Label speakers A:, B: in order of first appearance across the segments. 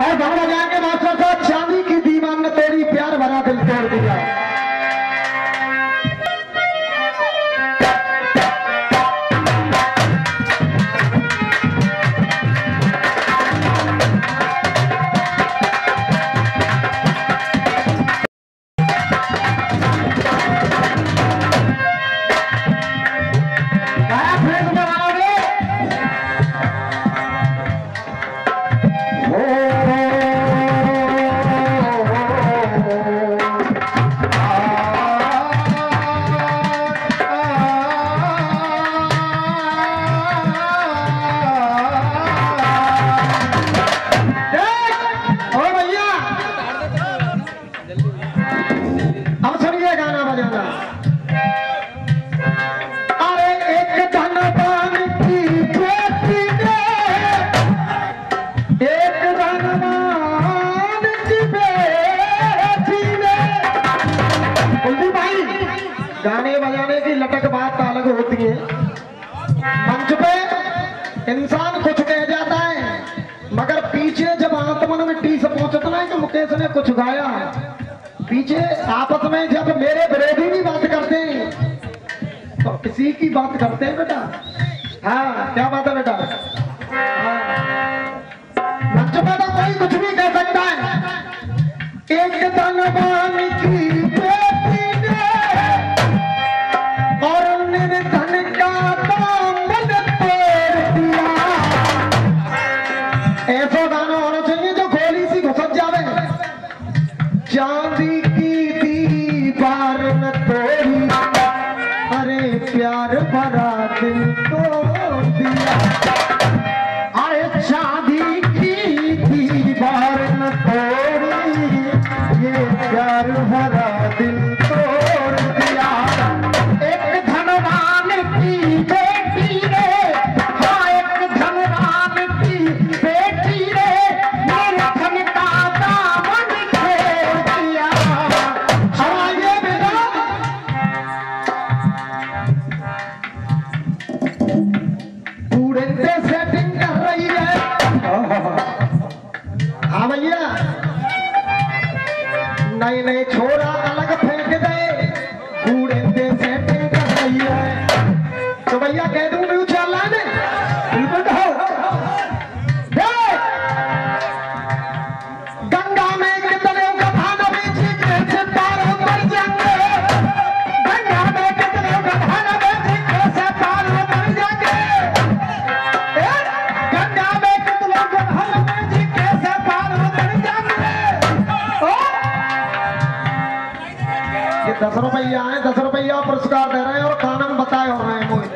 A: और भावना जाएंगे मास्टर साहब, चांदी की दीवान ने तेरी प्यार भरा दिल तोड़ दिया। गाने बजाने की लटक बात अलग होती है। मंच पे इंसान कुछ कह जाता है, मगर पीछे जब आत्मन मिट्टी से पहुंचता है तो मुकेश ने कुछ गाया है। पीछे आपस में जब मेरे विरोधी भी बात करते हैं तो किसी की बात करते हैं बेटा। हाँ, क्या बात है बेटा। मंच पे तो कोई कुछ भी कह सकता है। एक धनवान की बेटी ने और निर्धन का दामन तोड़ दिया। ऐसा गाना होना चाहिए जो गोली सी घुस जावे। चांदी की दीवार न तोड़ी, अरे प्यार भरा दिल तोड़ दिया। अरे चांदी की दीवार न तोड़ी, ये प्यार भरा दिल तोड़ दिया। एक धनवान की बेटी ने, हाँ एक धनवान की बेटी ने मेरे धन का दामन खेल दिया। हाँ ये बेटा पूरे से सेटिंग कर रही है। हाँ भैया, नए नए छोरा अलग फेंक दे, कूड़े से सेटिंग कर रही है। तो भैया कह दूं मैं चल रहा है, बिल्कुल कहो। गंगा में कितने गधान बेच कैसे पार उतर जाएंगे। गंगा में कितने गधान बेच कैसे पार उतर जाएंगे। गंगा में कितने गधान बेच कैसे पार उतर जाएंगे। 10 रुपया है, 10 रुपया पुरस्कार दे रहे हैं और कानून बताए हो रहे हैं। मुझे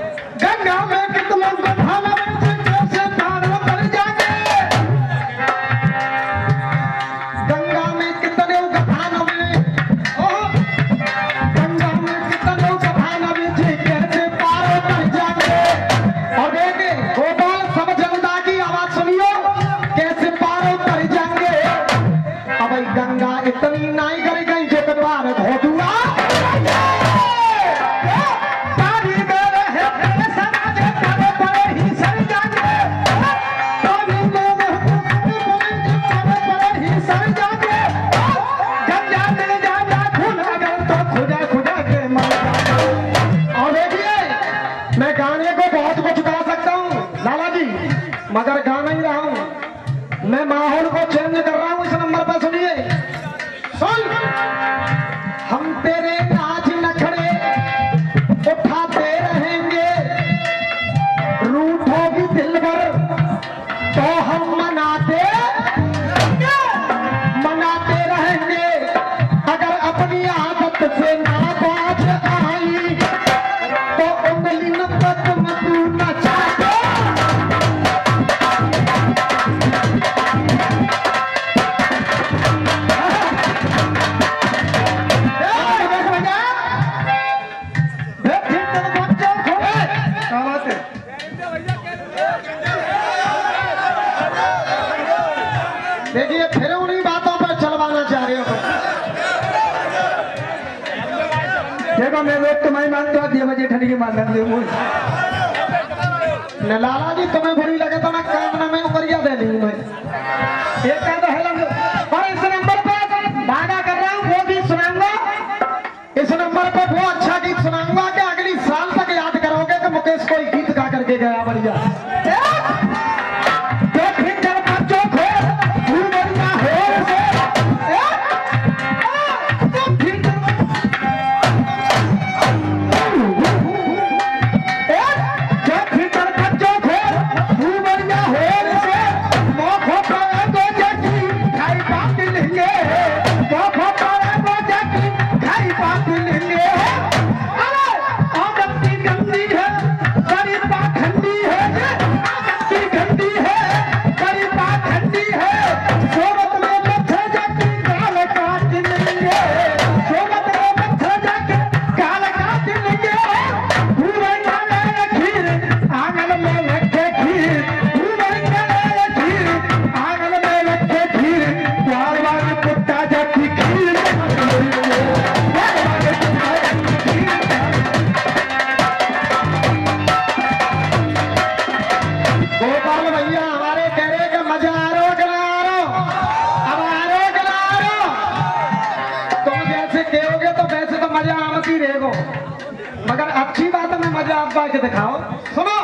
A: गंगा में कितने गधान बेच कैसे पार उतर जाएंगे। गंगा में कितने गधान गंगा में कितने गधान बेच कैसे पार उतर जाएंगे। और देखिए गोपाल, सब जनता की आवाज सुनियो, कैसे पार उतर जाएंगे। अब गंगा इतनी नाई कर गई जो पार धोदुआ। मगर गा नहीं रहा हूं, मैं माहौल को चेंज कर रहा हूं। इस नंबर पर सुनिए, सुन। हम तेरे नाच नखड़े उठाते रहेंगे, रूठोगी दिल भर तो हम मनाते रहेंगे। अगर अपनी आदत से ना बाज आई तो उंगली न कदम तू न चाहते। देखिए फिर उन्हीं बातों पर चलवाना चाह रहे हो। देखो मैं लोग तुम्हें मानता हूँ, दिया मुझे ठंडी की मानना न लाला जी तुम्हें बुरी लगे तो मैं काम में उमरिया दे दी मैं। एक का तो है लंग और इस नंबर पर वादा कर रहा हूँ वो गीत सुनाऊंगा। इस नंबर पर वो अच्छा गीत सुनाऊंगा कि अगली साल तक याद करोगे कि मुकेश कोई गीत गा करके गया बढ़िया। मगर अच्छी बात है, मैं मजा आप के दिखाओ। सुनो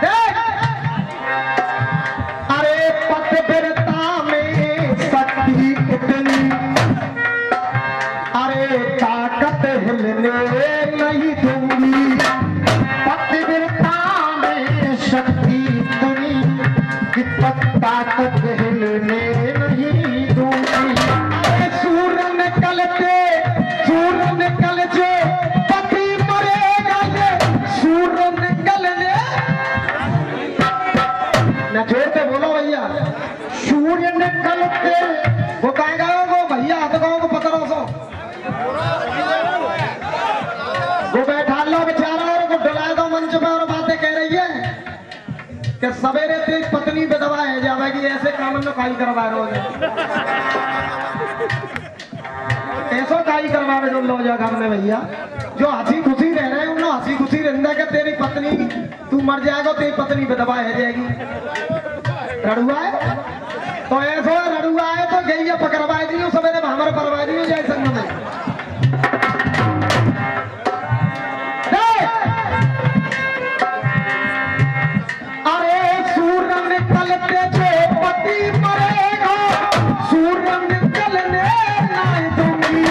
A: देख, अरे पतिव्रता में शक्ति कितनी, अरे ताकत हिलने नहीं दूंगी। पतिव्रता में शक्ति इतनी कि ताकत हिलने नहीं दूंगी। अरे सूर्य निकलते पति मरेगा, ये सूर्य निकलने न जोड़ते बोलो भैया। सूर्य निकलते वो कहे गए वो भैया हाथ गाँव को पकड़ो सो वो बैठा लो बेचारा और वो डुला दो मंच में और बातें कह रही है कि सवेरे तेरी पत्नी विधवा है जाएगी, ऐसे काम में काई करवा रोज ऐसा काई करवावे जो लोग घर में भैया जो हंसी खुशी रह रहे हैं उन्हें हंसी खुशी रहना कि तेरी पत्नी तू मर जाएगा तेरी पत्नी विधवा है जाएगी। रड़ुआ है तो ऐसा रड़ुआ है तो गई पकड़वाई दी सवेरे हमारे परवाई दी जाए संग में। अरे सूर्य निकलते जो पति मरेगा, सूर्य निकलने नहीं दूंगी।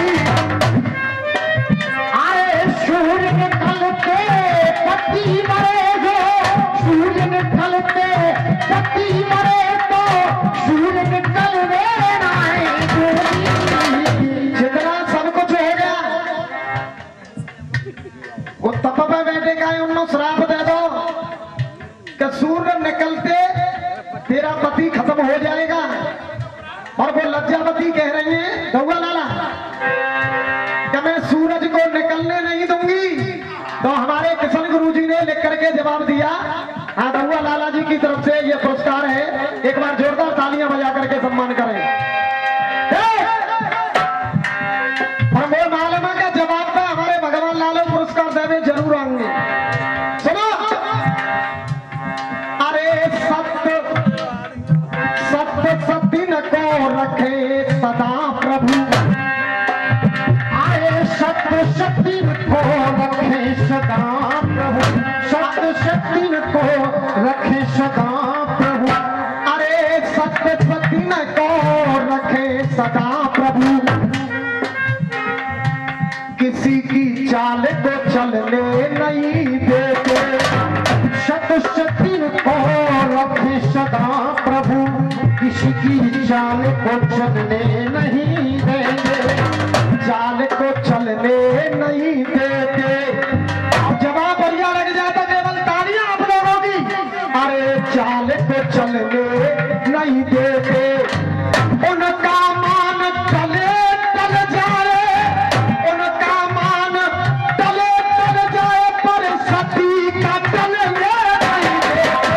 A: अरे सूर्य निकलते पति मरेगा, सूर्य निकलते पति मरे तो सूर्य निकलने नहीं दूंगी। जितना सब कुछ हो गया वो तप पे बैठे का उन्होंने श्राप दे दो कि सूर्य निकलते तेरा पति खत्म हो जाएगा। और वो लज्जावती कह रही है गौआ लाला कि मैं सूरज को निकलने नहीं दूंगी। तो हमारे किशन गुरुजी ने लिख करके जवाब दिया। हाँ गौआ लाला जी की तरफ से ये पुरस्कार है, एक बार जोरदार तालियां बजा करके सम्मान करें। और वो मालूम का जवाब पे हमारे भगवान लालो पुरस्कार देने जरूर आएंगे। सुनो, अरे सत्य सतीन को रखे सदा प्रभु, आए सत्य सतीन को रखे सदा प्रभु, सत्य सतीन को रखे सदा प्रभु। अरे सत्य सतीन को रखे सदा प्रभु, किसी की चाल को चलने नहीं देते। सत्य सतीन को रखे सदा प्रभु, किसी की चाल को चलने नहीं देते, चाल को चलने नहीं देते। अब जवाब बढ़िया लग जाता केवल तालियां आप लोगों की। अरे चाल को चलने नहीं देते, उनका मान तले तल जाए, उनका मान तले तल जाए पर सती का तलने नहीं देते।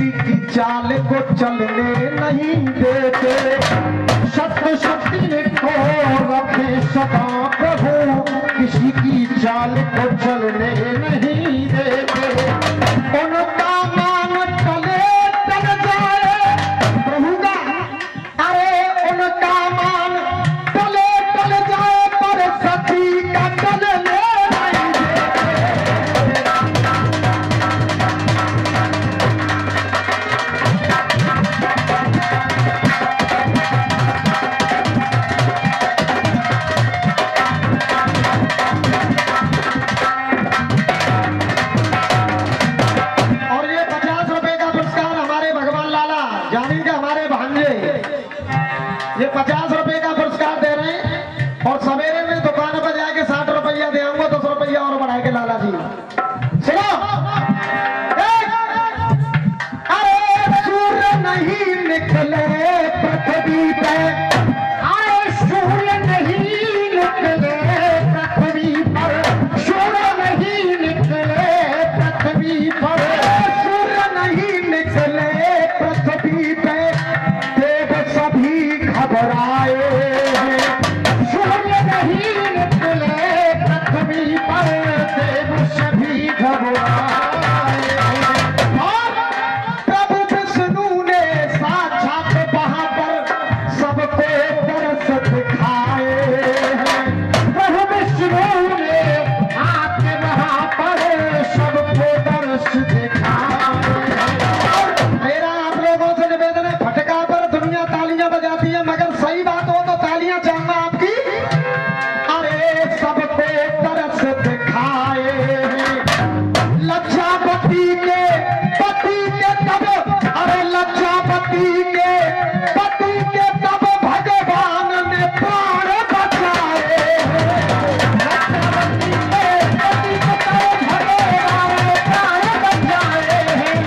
A: किसी की चाल को चलने नहीं देते।
B: सत्य शक्ति को रखे सदा प्रभु, किसी की चाल को चलने नहीं देते।
A: उनका मान टले टल जाए प्रभु का, अरे उनका मान टले टल जाए पर सती का टलने नहीं देते। और ये 50 रुपए का पुरस्कार हमारे भगवान लाला जानी के हमारे भांजे, ये 50 रुपए का पुरस्कार दे रहे हैं। और सवेरे में दुकान पर जाके 60 रुपया दे आऊंगा, 10 रुपया और बढ़ा के लाला जी। सुनो, अरे सूर्य नहीं निकले पृथ्वी पे,
B: अरे सूर्य नहीं निकले पृथ्वी पर, सूर्य नहीं निकले पृथ्वी पर,
A: सूर्य नहीं निकले पृथ्वी पे, देव सभी घबराए हैं।
B: सूर्य नहीं निकले पृथ्वी पर, देव सभी घबराए।
A: और प्रभु विष्णु ने साक्षात वहां पर सबको दर्श दिखाए हैं।
B: प्रभु विष्णु ने आके वहां पर सबको दर्श दिखाए।
A: मेरा आप लोगों से निवेदन है, फटका पर दुनिया तालियां बजाती है, मगर सही बात हो तो तालियां चाहूंगा आपकी। अरे सबको तरस दिखाए हैं। लज्जापति के पति के तब, अरे लज्जापति के पति के तब भगवान ने प्राण बचाए हैं। लज्जापति के पति के तब भगवान ने प्राण बचाए हैं।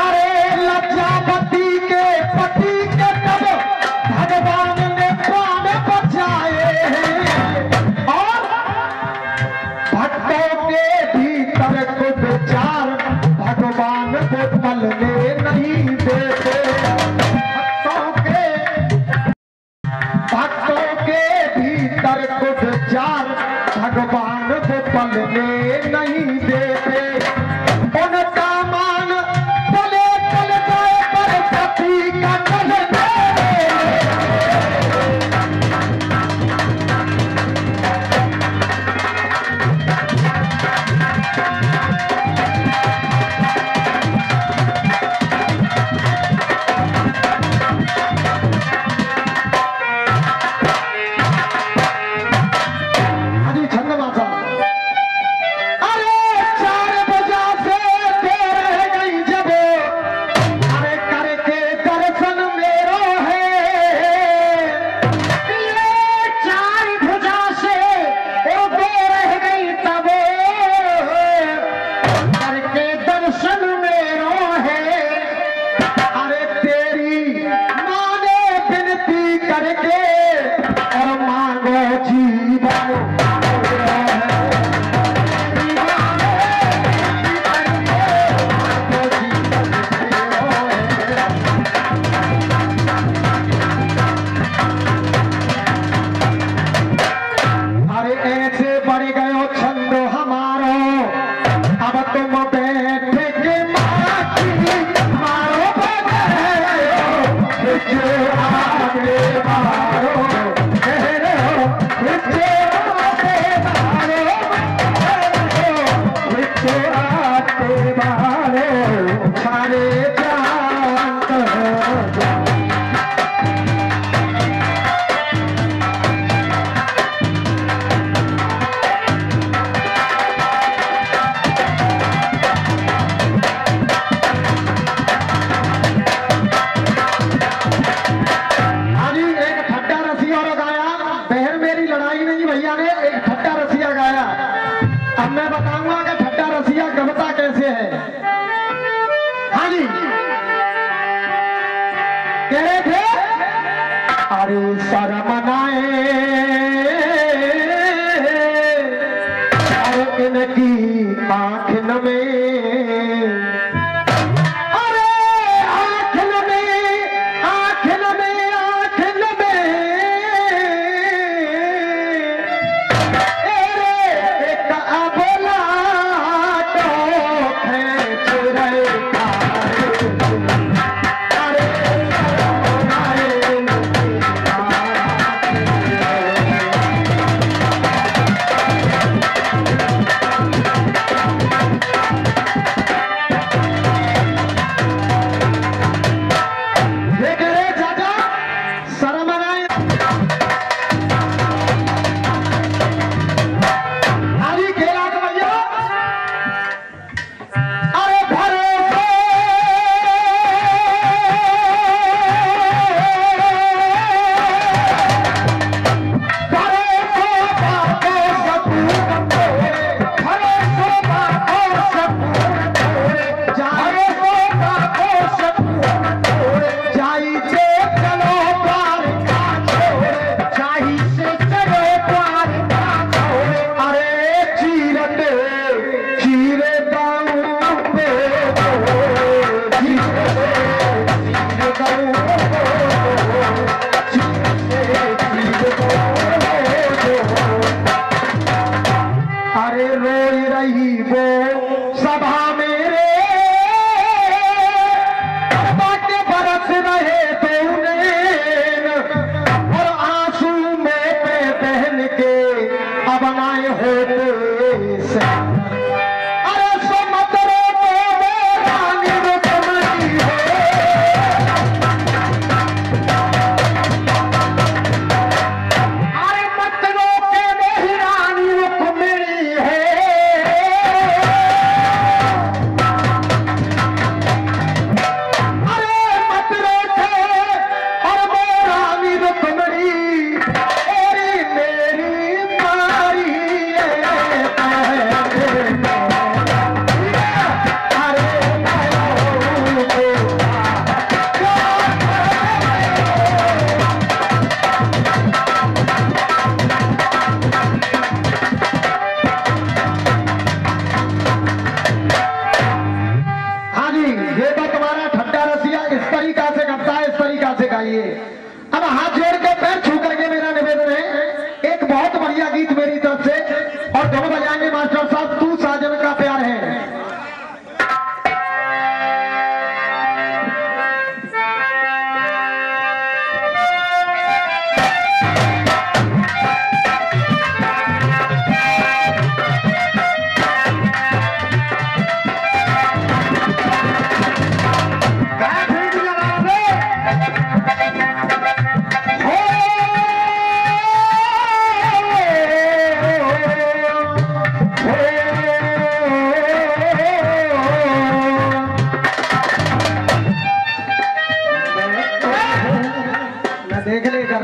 A: अरे लज्जापति के पति के तब भगवान ने प्राण बचाए हैं। और भक्तों के भीतर को विचार भगवान को पलने नहीं देते। भक्तों के भीतर को विचार भगवान को पलने नहीं देते। उनका मान टले टल जाए पर सती का टलने अभी छंद माता। अरे चार बजा से देर रह गई जब, अरे करके दर्शन मेरो है।
B: ये चार भुजा से वो दे रह गई तब, करके दर्शन मेरो है।
A: अरे तेरी माँ ने विनती करके और मांगो जीवन। अरे ऐसे बढ़ गयो छंद हमारो, अब तुम बैठे के मारो जो आगे मारो, कह रहे हो जो आगे मारो, जो आगे मारो, सारे जानत हो। अभी एक ठट्टा रसिया और गाया, बहन मेरी लड़ाई नहीं भैया ने एक ठट्टा रसिया गाया। अब मैं बताऊंगा कि ठट्टा रसिया गवता कैसे है। हाँ जी, कह रहे थे अरे शर्म नाए इनकी आँख में अब हाथ जोड़ के पैर छू करके मेरा निवेदन है, एक बहुत बढ़िया गीत मेरी तरफ से और दोनों बजाएंगे मास्टर साहब, तू साजन का प्यार है। देख ले कर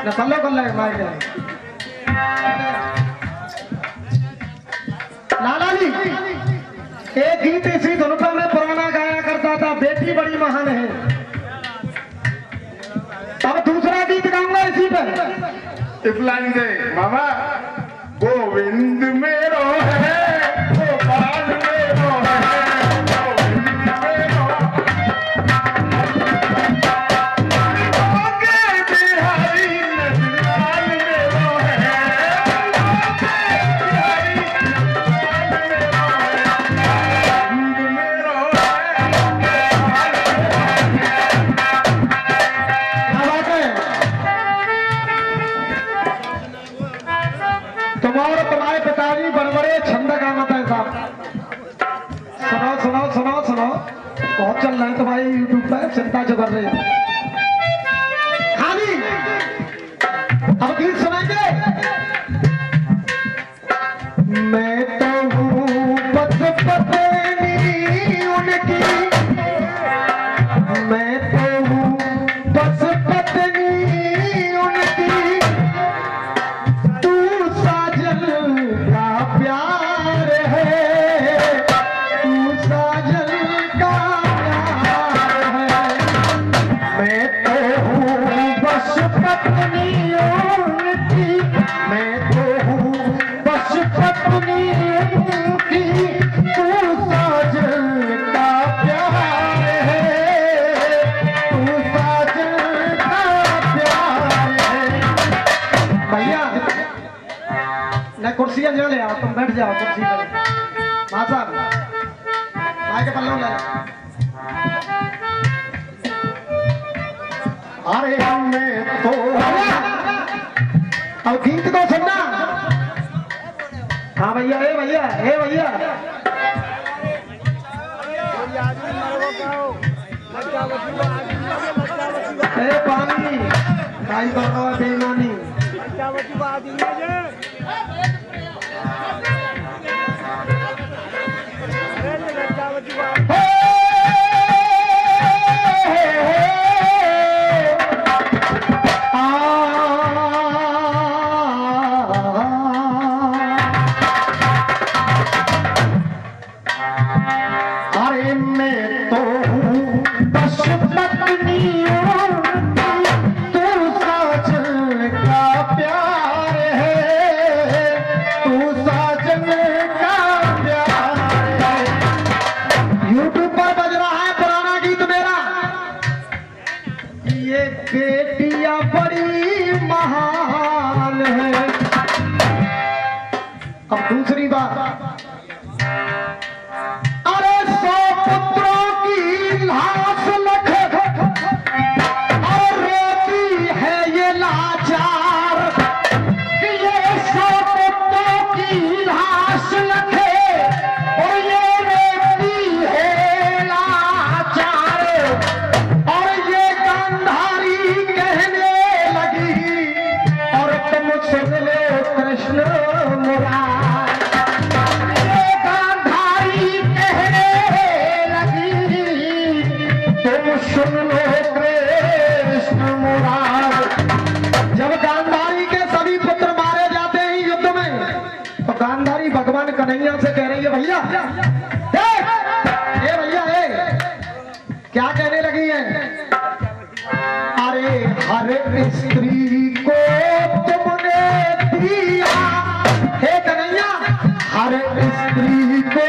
A: न फॉलो कर ले माइक लाला जी, एक गीत इसी धुन पर मैं पुराना गाया करता था, बेटी बड़ी महान है। अब दूसरा गीत गाऊंगा इसी पर,
C: इस लाइन से मामा, गोविंद मेरो है, गोपाल मेरो है, गोविंद मेरो आगे बिहारी नंदलाल मेरो है, आगे बिहारी नंदलाल मेरो है,
A: क्या बात है? तुम और तुम्हारे पिताजी बड़बड़े छंद का मत है साहब। सुनाओ सुनाओ सुनाओ सुनाओ, बहुत चल रहा है तुम्हारी यूट्यूब पर, चिंता जो कर रही है। हाँ जी, अब गीत सुनाएंगे। मैं तो हूँ पत पत्नी उनकी, मैं तो हूँ बस पत्नी उनकी, तू साजन का प्यार है, तू साजन का प्यार है। न कुर्सियां जो ले आओ, तुम बैठ जाओ कुर्सी पर। मां साहब माँ के पल्लों ले लो।
C: अरे मैं तो
A: अब गीत को सुनना। हाँ भैया, ए भैया, ए भैया, ए पानी काई बाबा बेईमानी।
C: अरे मैं तो हूँ बस पत्नी तू साजन का प्यार है, तू साजन का प्यार है।
A: यूट्यूब पर बज रहा है पुराना गीत मेरा। ये बेटियां बड़ी महान है। अब दूसरी बात, अरे 100 पुत्रों की लाश लख और रोती है ये लाचार कि ये 100 पुत्रों की लाश लखे और ये रोती है लाचार। और ये गांधारी कहने लगी और तुम सुन लो कृष्ण मुरार। ये गांधारी कहने लगी तुम सुन लो कृष्ण मुरार। जब गांधारी के सभी पुत्र मारे जाते हैं युद्ध में, तो गांधारी भगवान कन्हैया से कह रही है, भैया ए भैया ए, क्या कहने लगी है? अरे हर स्त्री को तुमने दिया, हे कन्हैया, हर स्त्री को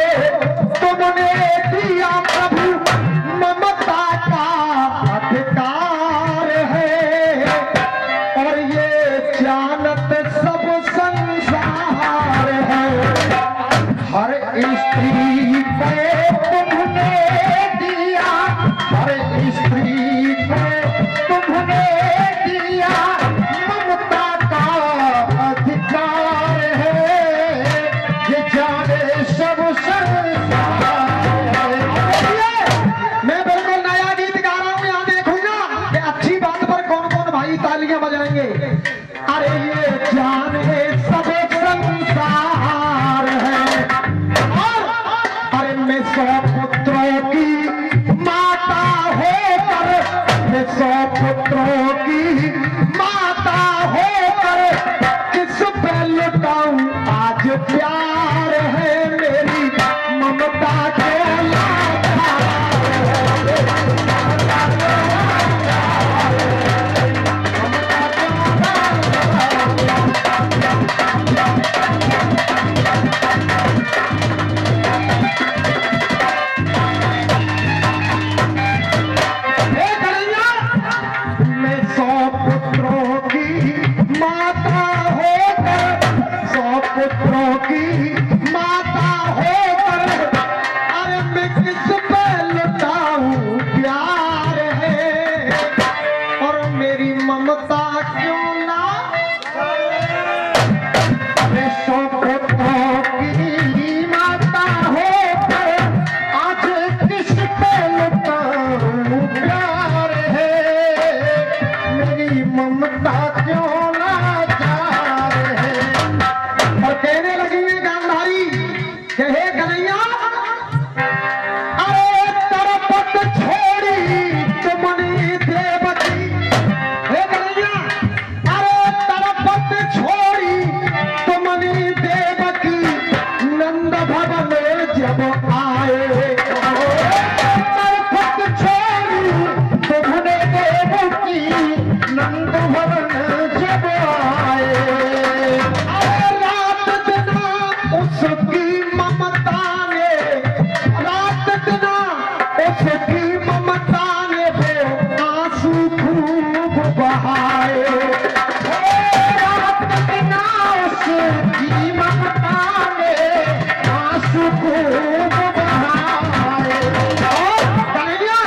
A: तुमने दिया प्रभु ममता का अधिकार है। और ये जानत सब संसार है। हर स्त्री को तुमने दिया, हर स्त्री को तुमने दिया ममता का अधिकार है। ये जाने सब संसार है। मैं बिल्कुल नया गीत गा रहा हूँ, यहाँ देखूंगा कि अच्छी बात पर कौन कौन भाई तालियां बजाएंगे। अरे ये जाने सब संसार है। और अरे मैं 100 पुत्रों की माता होकर, मैं 100 पुत्रों की माता होकर किस पे लुटाऊं आज प्यार है। मेरी ममता के लाचार है। हे कन्हैया, मैं 100 पुत्रों की माता होकर, 100 पुत्रों की माता होकर, अरे मैं किस पे लुटाऊं प्यार है। और मेरी ममता क्यों ना, मैं 100 पुत्रों की माता होकर आज किस पे लुटाऊं प्यार है। मेरी ममता क्यों लाचार है। और कहने लगी है गांधारी
C: ममता में आंसू खूब बहाए।
A: कन्हैया,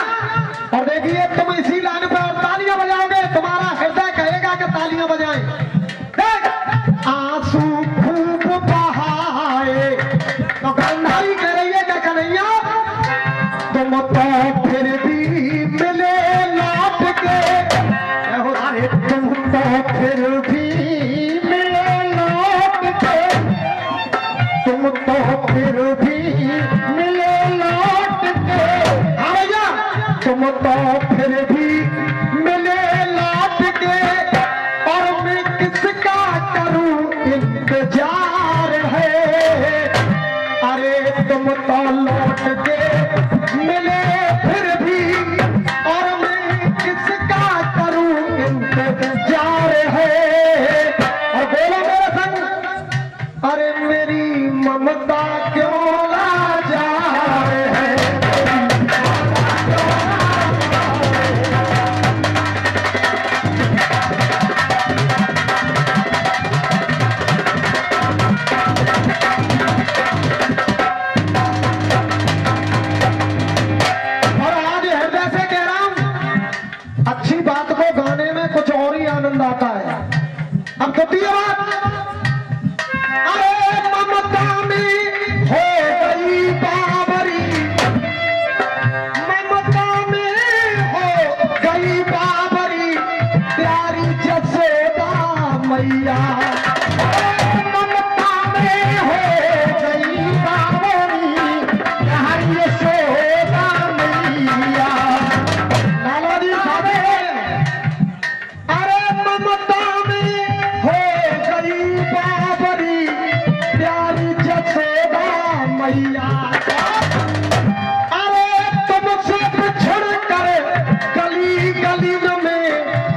A: और देखिए तुम इसी लाइन पे और तालियां बजाओगे, तुम्हारा हृदय कहेगा कि तालियां बजाएं। देख, आंसू खूब बहाए तो गांधारी कह रही है कि कन्हैया तुम तो फिर भी मिले लौट के।
C: अरे तुम तो फिर भी मिले लौट के, तुम तो फिर भी मिले लौट के।
A: हाँ भैया,
C: तुम तो फिर भी मिले लौट के,
A: और मैं किसका करूं इंतजार है।
C: अरे तुम तो लौट के
A: मिले फिर भी, और मैं किसका करूं इंतजार है। और बोलो मेरे संग, अरे मेरी ममता क्यों लाचार है। और आज हृदय से कह रहा हूं, अच्छी बात को गाने में कुछ और ही आनंद आता है। अब द्वितीय बात, अरे ममता में हो गई बाबरी, ममता में हो गई बाबरी, प्यारी जसोदा मैया।
C: ममता में हो गई बाबरी, प्यारी यशोदा मैया।
A: लाला जी साहब, अरे ममता में हो गई बाबरी, प्यारी जसोदा मैया। अरे तुमसे बिछड़ कर गली गली में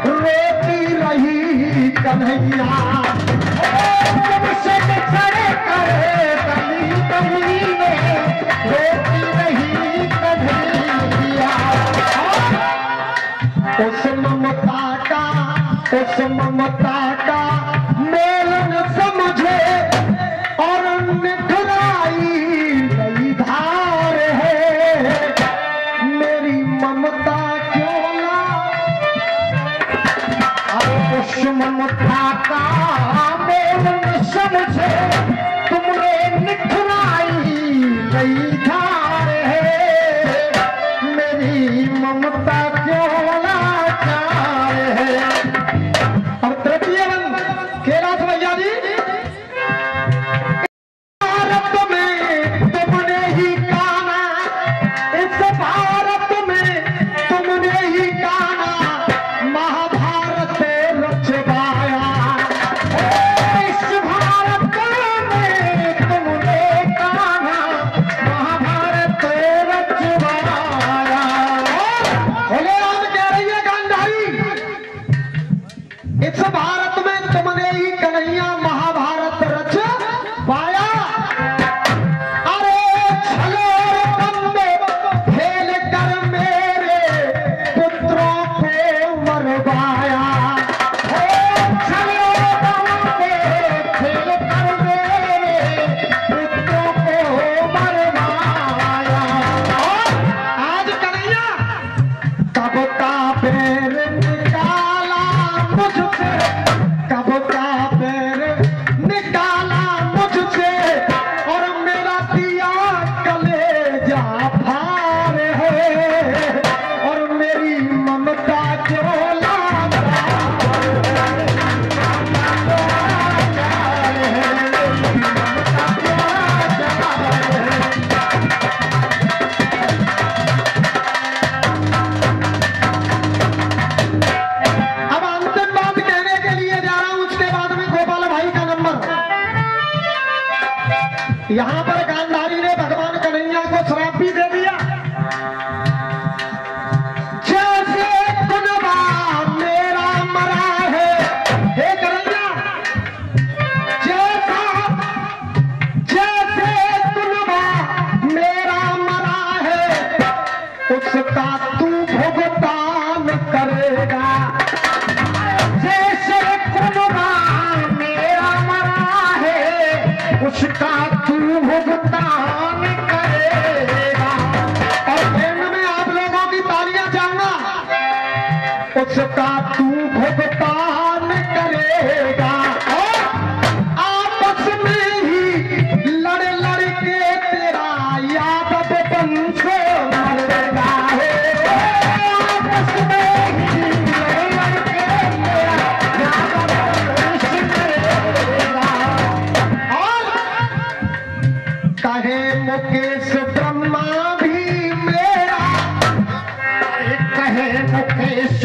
A: रोती रही कन्हैया।
C: तुमसे बिछड़ कर गली गली में रोती रही कन्हैया।
A: उस ममता का मेल न समझे, और निठुराई नई धार है। मेरी ममता क्यों ला।
C: उस ममता का मेल न समझे, तुमने निठुराई नई धार है। मेरी ममता क्यों लाचार है।
A: और तृतीय बंद कैलाश भैया जी, भारत में तुमने ही गाना, इस भारत में तुमने ही गाना, महाभारत रचवाया।
C: इस भारत में तुमने गाना, महाभारत रचवाया।
A: बोले आज कह रही है गांधारी, इस भारत में तुमने ही कन्हैया महाभारत रच पाया। अरे छलो बंदे खेल कर मेरे पुत्रों को मरवाया।
C: चलो बंदे खेल कर मेरे पुत्रों को मरवाया।
A: आज कन्हैया कब का पैर निकाला मुझसे, कब का पैर निकाला मुझसे, और मेरा दिया कलेजा फार है। और मेरी ममता क्यों अब अंतिम बात कहने के लिए जा रहा हूं, उसके बाद में गोपाल भाई का नंबर। यहां पर गांधारी ने भगवान कन्हैया को श्राप भी दे दिया। जैसे कुनबा मेरा मरा है, हे कन्हैया, जैसे कुनबा मेरा मरा है, उसका तू भुगतान करेगा।
C: जैसे कुनबा मेरा मरा है, उसका तू भुगतान करेगा।
A: और प्रेम में आप लोगों की तालियां चाहूंगा।
C: उसका तू भुगतान करेगा और आपस में ही
A: लड़ लड़ के तेरा
C: यादव वंश मरेगा है। आपस में ही लड़ लड़ के तेरा यादव वंश मरेगा।
A: और
C: कहे मुकेश ब्रह्मा भी मेरा, कहे मुकेश